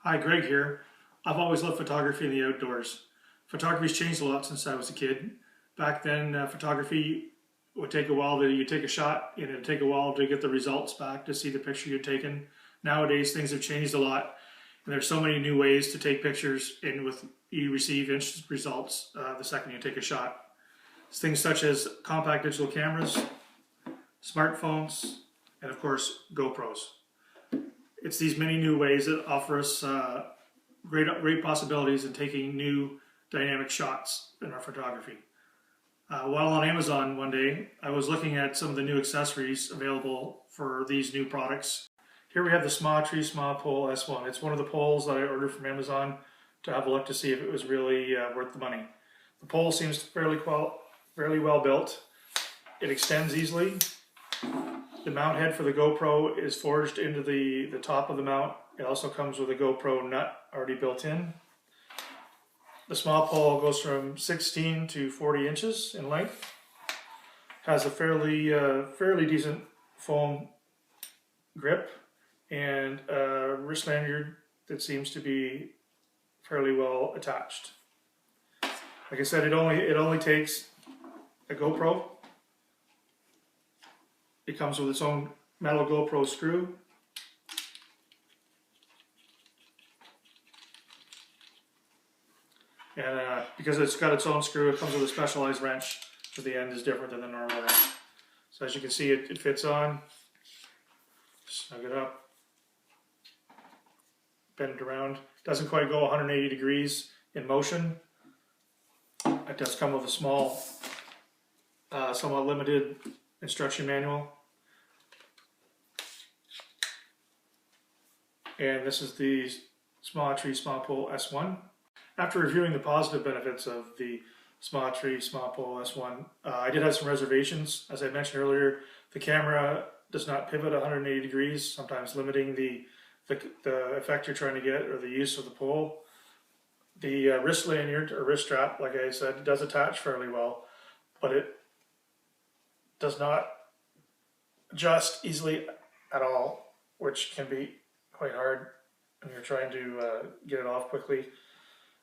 Hi, Greg here. I've always loved photography in the outdoors. Photography's changed a lot since I was a kid. Back then, photography would take a while you take a shot, and it'd take a while to get the results back to see the picture you'd taken. Nowadays, things have changed a lot, and there's so many new ways to take pictures, and you receive instant results the second you take a shot. Things such as compact digital cameras, smartphones, and of course, GoPros. It's these many new ways that offer us great possibilities in taking new dynamic shots in our photography. While on Amazon one day, I was looking at some of the new accessories available for these new products. Here we have the SmallTree Smallpool S1. It's one of the poles that I ordered from Amazon to have a look to see if it was really worth the money. The pole seems fairly well built. It extends easily. The mount head for the GoPro is forged into the top of the mount. It also comes with a GoPro nut already built in. The small pole goes from 16 to 40 inches in length. Has a fairly decent foam grip and a wrist lanyard that seems to be fairly well attached. Like I said, it only takes a GoPro. It comes with its own metal GoPro screw. And because it's got its own screw, it comes with a specialized wrench, so the end is different than the normal wrench. So as you can see, it fits on. Snug it up. Bend it around. Doesn't quite go 180 degrees in motion. It does come with a small, somewhat limited instruction manual. And this is the SmallTree Smallpool S1. After reviewing the positive benefits of the SmallTree Smallpool S1, I did have some reservations. As I mentioned earlier, the camera does not pivot 180 degrees, sometimes limiting the effect you're trying to get or the use of the pole. The wrist lanyard or wrist strap, like I said, does attach fairly well, but it does not adjust easily at all, which can be quite hard when you're trying to get it off quickly.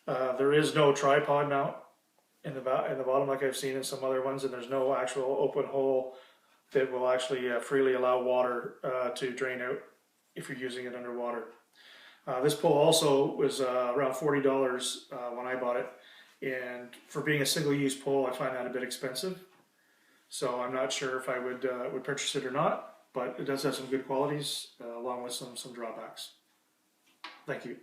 There is no tripod mount in the bottom like I've seen in some other ones, and there's no actual open hole that will actually freely allow water to drain out if you're using it underwater. This pole also was around $40 when I bought it, and for being a single-use pole, I find that a bit expensive. So I'm not sure if I would purchase it or not, but it does have some good qualities along with some drawbacks. Thank you.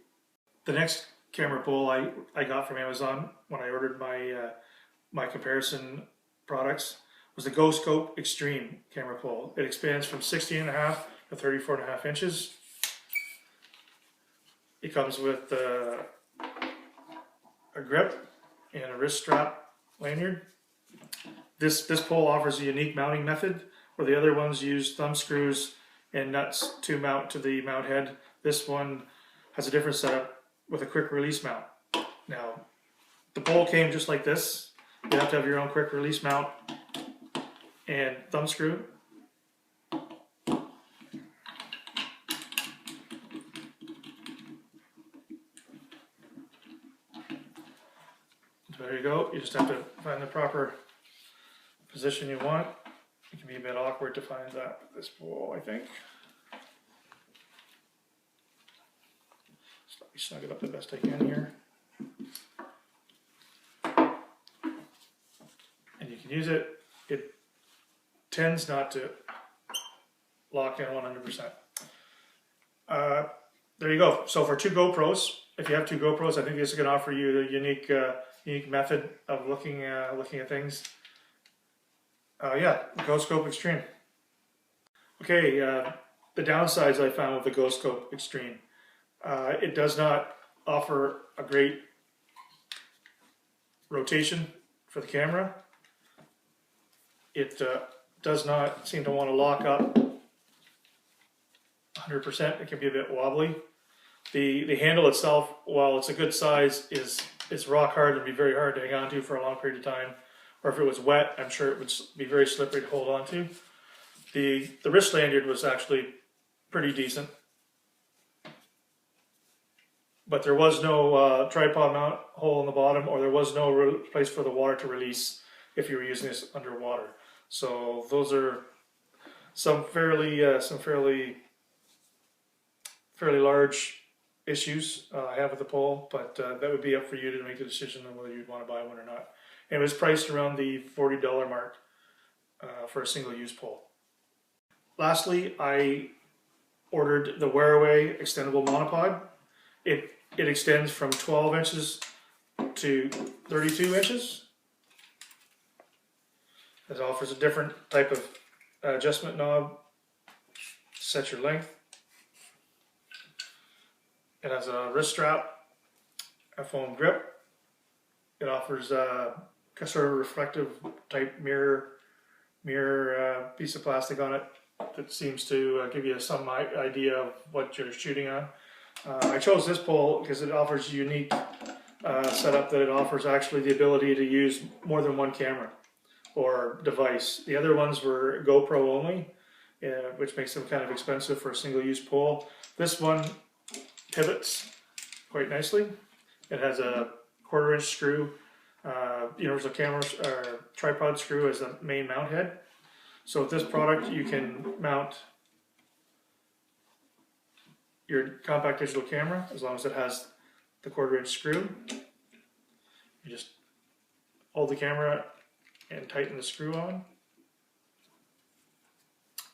The next camera pole I got from Amazon when I ordered my comparison products was the GoScope Extreme camera pole. It expands from 16.5 to 34.5 inches. It comes with a grip and a wrist strap lanyard. This pole offers a unique mounting method where the other ones use thumb screws and nuts to mount to the mount head. This one has a different setup with a quick release mount. Now, the pole came just like this. You have to have your own quick release mount and thumb screw. So there you go. You just have to find the proper position you want. It can be a bit awkward to find that with this pole, I think. So let me snug it up the best I can here. And you can use it. It tends not to lock in 100%. There you go. So for two GoPros, if you have two GoPros, I think this is going to offer you a unique method of looking at things. Yeah, GoScope Extreme. Okay, the downsides I found with the GoScope Extreme. It does not offer a great rotation for the camera. It does not seem to want to lock up 100%. It can be a bit wobbly. The handle itself, while it's a good size, it's rock hard and be very hard to hang on to for a long period of time. Or if it was wet, I'm sure it would be very slippery to hold on to. The wrist lanyard was actually pretty decent. but there was no tripod mount hole in the bottom, or there was no place for the water to release if you were using this underwater. So those are some fairly large issues I have with the pole, but that would be up for you to make the decision on whether you'd want to buy one or not. And it was priced around the $40 mark for a single-use pole. Lastly, I ordered the Werewe Extendable monopod. It extends from 12 inches to 32 inches. It offers a different type of adjustment knob to set your length. It has a wrist strap, a foam grip. It offers a sort of reflective type mirror piece of plastic on it that seems to give you some idea of what you're shooting on. I chose this pole because it offers a unique setup that it offers actually the ability to use more than one camera or device. The other ones were GoPro only, which makes them kind of expensive for a single-use pole. This one pivots quite nicely. It has a 1/4 inch screw, universal camera or tripod screw as the main mount head. So with this product you can mount your compact digital camera as long as it has the 1/4 inch screw. You just hold the camera and tighten the screw on,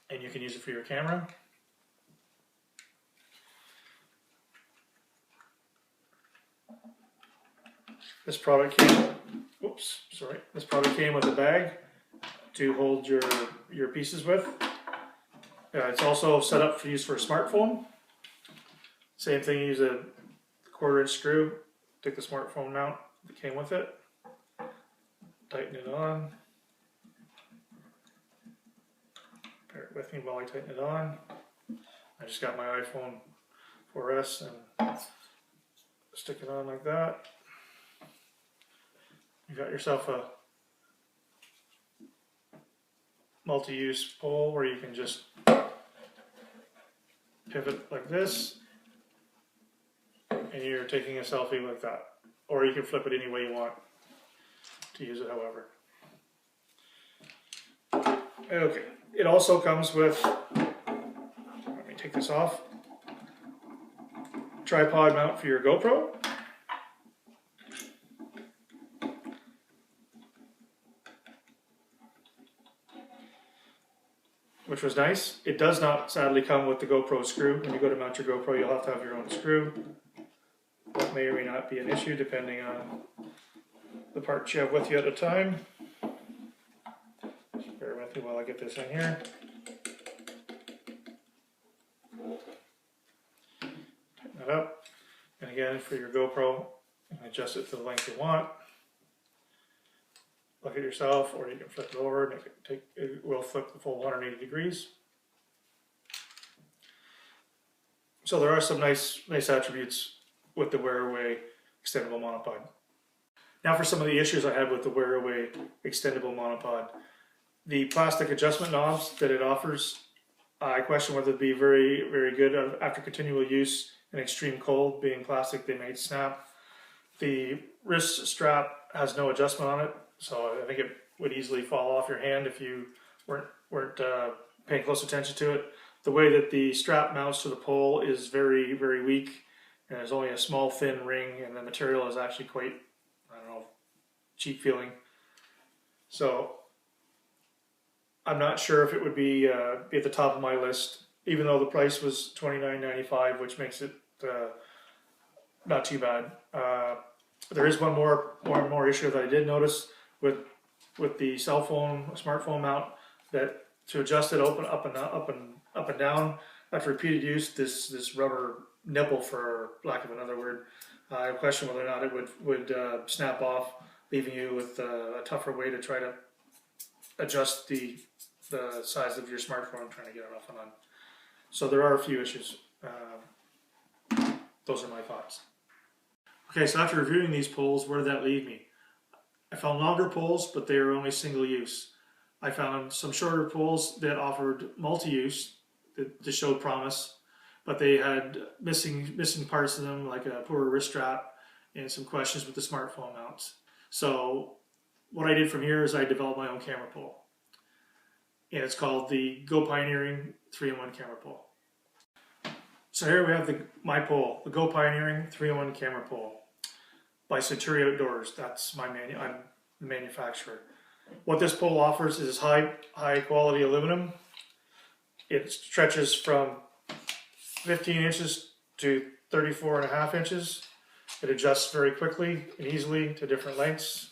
and you can use it for your camera. This product came, this product came with a bag to hold your pieces with. It's also set up for use for a smartphone. Same thing, you use a 1/4 inch screw, take the smartphone mount that came with it, tighten it on. Bear with me while I tighten it on. I just got my iPhone 4S and stick it on like that. You got yourself a multi-use pole where you can just pivot like this and you're taking a selfie like that, or you can flip it any way you want to use it, however. Okay, it also comes with, let me take this off, tripod mount for your GoPro. Which was nice. It does not sadly come with the GoPro screw. When you go to mount your GoPro, you'll have to have your own screw. That may or may not be an issue depending on the parts you have with you at the time. Just bear with me while I get this in here. Tighten that up. And again, for your GoPro, you can adjust it to the length you want. Look at yourself, or you can flip it over and it will flip the full 180 degrees. So there are some nice attributes with the Werewe Extendable monopod. Now for some of the issues I had with the Werewe Extendable monopod. The plastic adjustment knobs that it offers, I question whether they'd be very, very good after continual use in extreme cold. Being plastic, they might snap. The wrist strap has no adjustment on it, so I think it would easily fall off your hand if you weren't paying close attention to it. The way that the strap mounts to the pole is very, very weak, and there's only a small thin ring, and the material is actually quite, I don't know, cheap feeling. So I'm not sure if it would be at the top of my list, even though the price was $29.95, which makes it not too bad. There is one more issue that I did notice with the smartphone mount, that to adjust it up and down after repeated use, this rubber nipple, for lack of another word, I question whether or not it would snap off, leaving you with a tougher way to try to adjust the size of your smartphone trying to get it off and on. So there are a few issues. Those are my thoughts. Okay, so after reviewing these poles, where did that leave me? I found longer poles, but they were only single use. I found some shorter poles that offered multi-use, that showed promise. but they had missing parts in them, like a poor wrist strap and some questions with the smartphone mounts. So what I did from here is I developed my own camera pole, and it's called the GoPioneering 3-in-1 camera pole. So here we have my pole, the GoPioneering 3-in-1 camera pole by SmallTree Outdoors. That's I'm the manufacturer. What this pole offers is high quality aluminum. It stretches from 15 inches to 34.5 inches. It adjusts very quickly and easily to different lengths.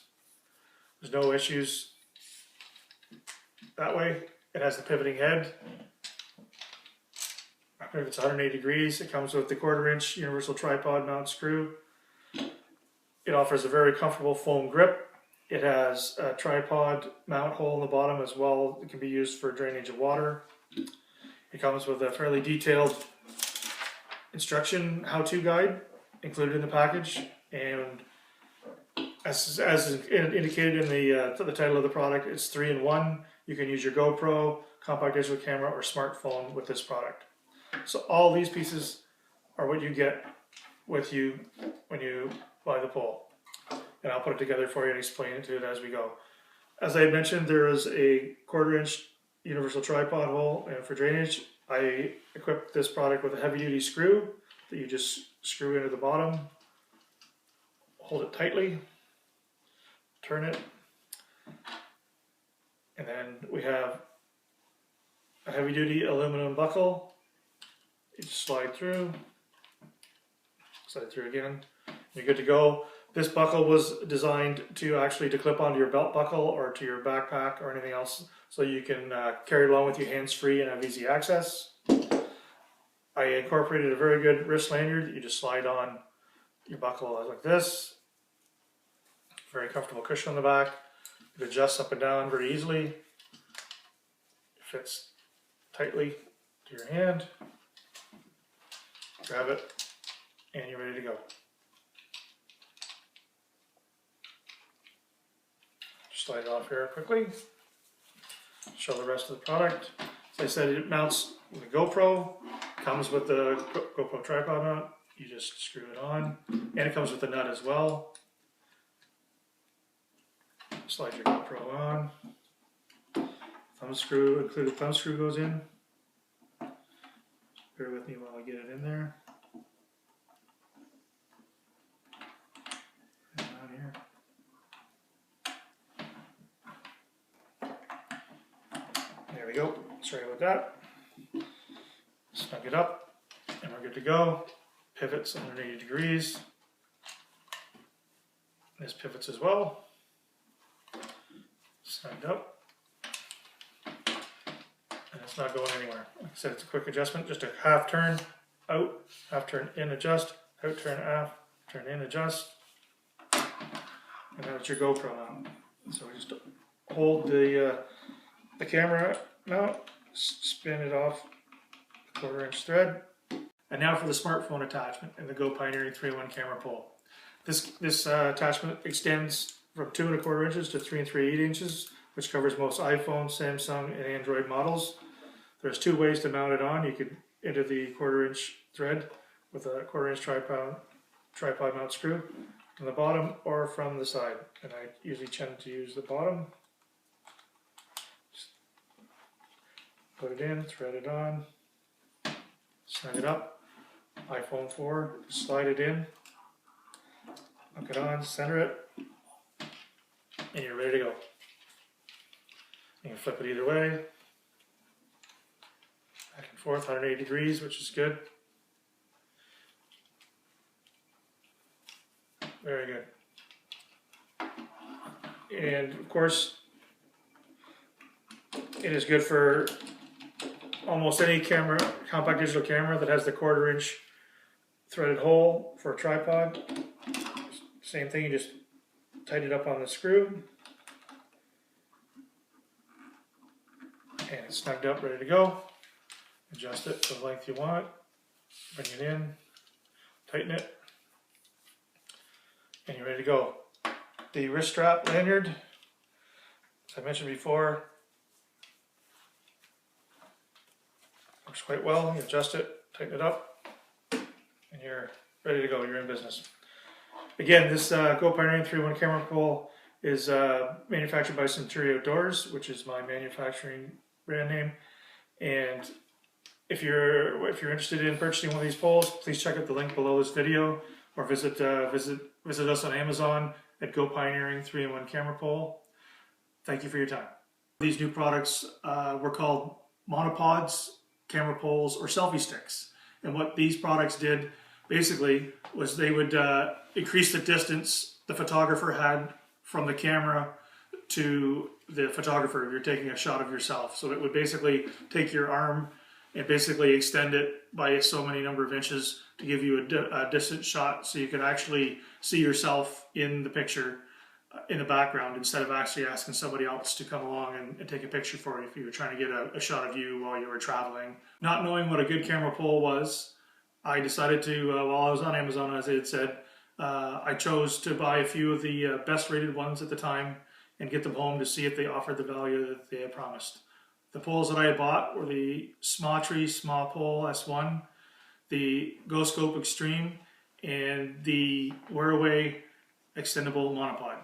There's no issues that way. It has the pivoting head. If it's 180 degrees, it comes with the 1/4 inch universal tripod mount screw. It offers a very comfortable foam grip. It has a tripod mount hole in the bottom as well. It can be used for drainage of water. It comes with a fairly detailed instruction how-to guide included in the package, and as indicated in the title of the product, it's 3-in-1. You can use your GoPro, compact digital camera, or smartphone with this product. So all these pieces are what you get with you when you buy the pole. And I'll put it together for you and explain it to it as we go. As I mentioned, there is a 1/4 inch universal tripod hole, and for drainage, I equipped this product with a heavy duty screw that you just screw into the bottom, hold it tightly, turn it, and then we have a heavy duty aluminum buckle. You just slide through again, you're good to go. This buckle was designed to clip onto your belt buckle or to your backpack or anything else, so you can carry it along with you hands-free and have easy access. I incorporated a very good wrist lanyard that you just slide on your buckle like this. Very comfortable cushion on the back. It adjusts up and down very easily. It fits tightly to your hand. Grab it, and you're ready to go. Slide it off here quickly. Show the rest of the product. As I said, it mounts with a GoPro. Comes with the GoPro tripod mount. You just screw it on, and it comes with a nut as well. Slide your GoPro on. Thumb screw, included thumb screw goes in. Bear with me while I get it in there. There we go. Sorry about that. Snug it up, and we're good to go. Pivots 180 degrees. This pivots as well. Snugged up. And it's not going anywhere. Like I said, it's a quick adjustment. Just a half turn out, half turn in, adjust, out, turn out, turn in, adjust. And now it's your GoPro mount. So we just hold the camera mount, spin it off the 1/4 inch thread. And now for the smartphone attachment in the GoPioneering 3-in-1 camera pole. This attachment extends from 2 1/4 inches to 3 3/8 inches, which covers most iPhone, Samsung, and Android models. There's 2 ways to mount it on. You could enter the 1/4 inch thread with a 1/4 inch tripod mount screw from the bottom or from the side. And I usually tend to use the bottom. Just put it in, thread it on, snug it up. iPhone 4, slide it in, hook it on, center it, and you're ready to go. You can flip it either way, back and forth, 180 degrees, which is good. Very good. And of course, it is good for almost any camera, compact digital camera that has the 1/4 inch threaded hole for a tripod. Same thing, you just tighten it up on the screw. And it's snugged up, ready to go. Adjust it to the length you want. Bring it in, tighten it, and you're ready to go. The wrist strap lanyard, as I mentioned before, works quite well. You adjust it, tighten it up, and you're ready to go. You're in business. Again, this GoPioneering 3-in-1 camera pole is manufactured by SmallTree Outdoors, which is my manufacturing brand name. And if you're interested in purchasing one of these poles, please check out the link below this video, or visit us on Amazon at GoPioneering 3-in-1 camera pole. Thank you for your time. These new products were called momopods, camera poles, or selfie sticks. And what these products did basically was they would increase the distance the photographer had from the camera to the photographer if you're taking a shot of yourself. So it would basically take your arm and basically extend it by so many number of inches to give you a distant shot, so you could actually see yourself in the picture in the background, instead of actually asking somebody else to come along and take a picture for you if you were trying to get a shot of you while you were traveling. Not knowing what a good camera pole was, I decided to, while I was on Amazon, as I had said, I chose to buy a few of the best rated ones at the time and get them home to see if they offered the value that they had promised. The poles that I had bought were the SmallTree Smallpool S1, the GoScope Extreme, and the Werewe Extendable monopod.